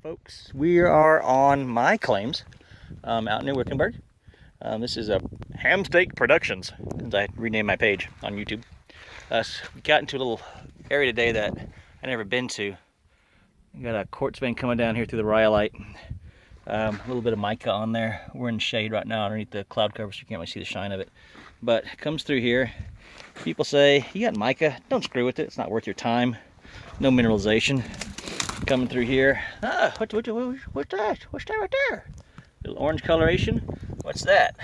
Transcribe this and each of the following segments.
Folks, we are on my claims out near Wickenburg. This is a Ham Steak Productions, as I renamed my page on YouTube. We got into a little area today that I never been to. We got a quartz vein coming down here through the rhyolite. A little bit of mica on there. We're in shade right now underneath the cloud cover, so you can't really see the shine of it. But it comes through here. People say, you got mica, don't screw with it. It's not worth your time. No mineralization. Coming through here. Ah, what's that? What's that right there? Little orange coloration. What's that?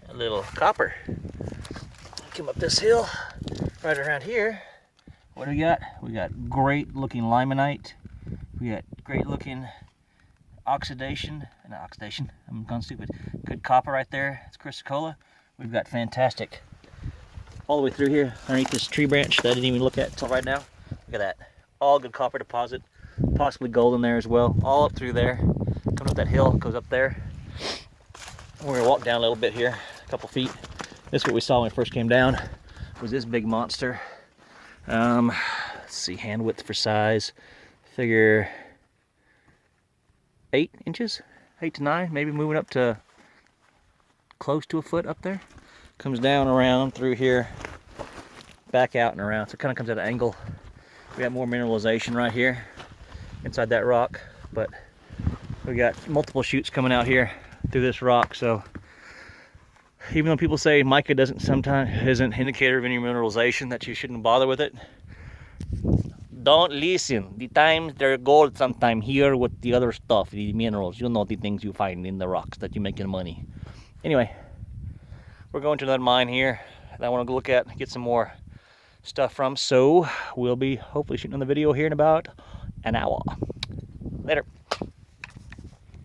A little copper. Come up this hill, right around here. What do we got? We got great looking limonite. We got great looking oxidation. Not oxidation, I'm gone stupid. Good copper right there. It's chrysocolla. We've got fantastic all the way through here underneath this tree branch that I didn't even look at until right now. Look at that. All good copper deposit. Possibly gold in there as well. All up through there. Coming up that hill, goes up there. We're going to walk down a little bit here, a couple feet. This is what we saw when we first came down. Was this big monster. Let's see, hand width for size. Figure 8 inches, 8 to 9, maybe moving up to close to a foot up there. Comes down around through here, back out and around. So it kind of comes at an angle. We got more mineralization right here inside that rock, but we got multiple shoots coming out here through this rock. So even though people say mica sometimes isn't an indicator of any mineralization, that you shouldn't bother with it, don't listen. The times they're gold sometime here with the other stuff, the minerals. You'll know the things you find in the rocks that you make your money. Anyway, we're going to another mine here that I want to go look at, get some more stuff from. So we'll be hopefully shooting on the video here in about an hour. Later.